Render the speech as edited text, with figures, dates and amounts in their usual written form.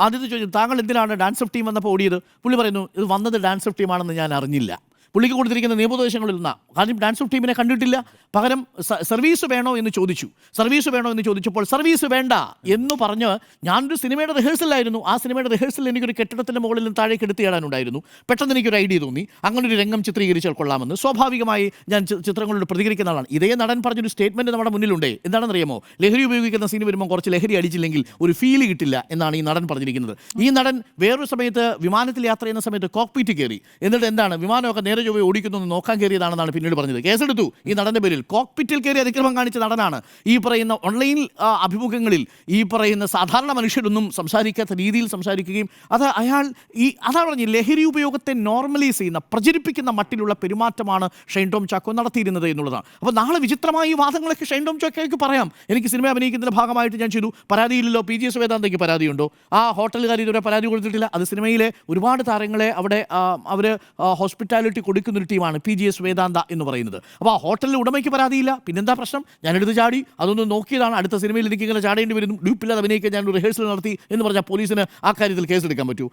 ആദ്യത്തെ ചോദിച്ചു, താങ്കൾ എന്തിനാണ് ഡാൻസ് ഓഫ് ടീം വന്നപ്പോൾ ഓടിയത്? പുള്ളി പറയുന്നു, ഇത് വന്നത് ഡാൻസ് ഓഫ് ടീമാണെന്ന് ഞാൻ അറിഞ്ഞില്ല. പുള്ളിക്ക് കൊടുത്തിരിക്കുന്ന നിയമോപദേശങ്ങളിൽ നിന്നാണ്. കാരണം ഡാൻസ് ഓഫ് ടീമിനെ കണ്ടിട്ടില്ല. പകരം സർവീസ് വേണോ എന്ന് ചോദിച്ചു. സർവീസ് വേണോ എന്ന് ചോദിച്ചപ്പോൾ സർവീസ് വേണ്ട എന്ന് പറഞ്ഞ്, ഞാനൊരു സിനിമയുടെ റിഹേഴ്സലായിരുന്നു. ആ സിനിമയുടെ റിഹേഴ്സൽ എനിക്കൊരു കെട്ടിടത്തിൻ്റെ മുകളിൽ നിന്ന് താഴേക്ക് എടുത്തിടാനുണ്ടായിരുന്നു. പെട്ടെന്ന് എനിക്കൊരു ഐഡിയ തോന്നി, അങ്ങനെ ഒരു രംഗം ചിത്രീകരിച്ചാൽ കൊള്ളാമെന്ന്. സ്വാഭാവികമായി ഞാൻ ചിത്രങ്ങളോട് പ്രതികരിക്കുന്ന ആളാണ്. ഇതേ നടൻ പറഞ്ഞൊരു സ്റ്റേറ്റ്മെൻറ്റ് നമ്മുടെ മുന്നിലുണ്ട്. എന്താണെന്നറിയാമോ? ലഹരി ഉപയോഗിക്കുന്ന സീൻ വരുമ്പോൾ കുറച്ച് ലഹരി അടിച്ചില്ലെങ്കിൽ ഒരു ഫീൽ കിട്ടില്ല എന്നാണ് ഈ നടൻ പറഞ്ഞിരിക്കുന്നത്. ഈ നടൻ വേറൊരു സമയത്ത് വിമാനത്തിൽ യാത്ര ചെയ്യുന്ന സമയത്ത് കോക്ക്പിറ്റ് കയറി. എന്നിട്ട് എന്താണ്, വിമാനമൊക്കെ നേരെ ചൊവ്വേ ഓടിക്കുന്നു നോക്കാൻ കയറിയതാണെന്നാണ് പിന്നീട് പറഞ്ഞത്. കേസെടുത്തു ഈ നടൻ്റെ പേരിൽ. കോക്ക്പിറ്റിൽ കയറി അതിക്രമം കാണിച്ച നടനാണ്. ഈ പറയുന്ന ഓൺലൈൻ അഭിമുഖങ്ങളിൽ ഈ പറയുന്ന സാധാരണ മനുഷ്യരൊന്നും സംസാരിക്കാത്ത രീതിയിൽ സംസാരിക്കുകയും അതാണ് പറഞ്ഞ് ലഹരി ഉപയോഗത്തെ നോർമലൈസ് ചെയ്യുന്ന, പ്രചരിപ്പിക്കുന്ന മട്ടിലുള്ള പെരുമാറ്റമാണ് ഷൈൻ ടോം ചാക്കോ നടത്തിയിരുന്നത് എന്നുള്ളതാണ്. അപ്പോൾ നാളെ വിചിത്രമായ വാദങ്ങളൊക്കെ ഷൈൻ ടോം ചാക്കോയ്ക്ക് പറയാം. എനിക്ക് സിനിമ അഭിനയിക്കുന്നതിൻ്റെ ഭാഗമായിട്ട് ഞാൻ ചെയ്തു, പരാതിയില്ലല്ലോ. PGS വേദാന്തയ്ക്ക് പരാതിയുണ്ടോ? ആ ഹോട്ടലുകാർ ഇതുവരെ പരാതി കൊടുത്തിട്ടില്ല. അത് സിനിമയിലെ ഒരുപാട് താരങ്ങളെ അവിടെ അവർ ഹോസ്പിറ്റാലിറ്റി കൊടുക്കുന്നൊരു ടീമാണ് PGS വേദാന്ത എന്ന് പറയുന്നത്. അപ്പോൾ ആ ഹോട്ടലിലെ ഉടമയ്ക്ക് പരാതിയില്ല. പിന്നെന്താ പ്രശ്നം? ഞാനെടുത്ത് ചാടി, അതൊന്ന് നോക്കിയതാണ്. അടുത്ത സിനിമയിൽ എനിക്ക് ഇങ്ങനെ ചാടേണ്ടി വരുന്നു, ഡ്യൂപ്പില്ലാതെ അഭിനയിക്കാൻ ഞാൻ റിഹേഴ്സൽ നടത്തി എന്ന് പറഞ്ഞാൽ പോലീസിന് ആ കാര്യത്തിൽ കേസെടുക്കാൻ പറ്റൂ?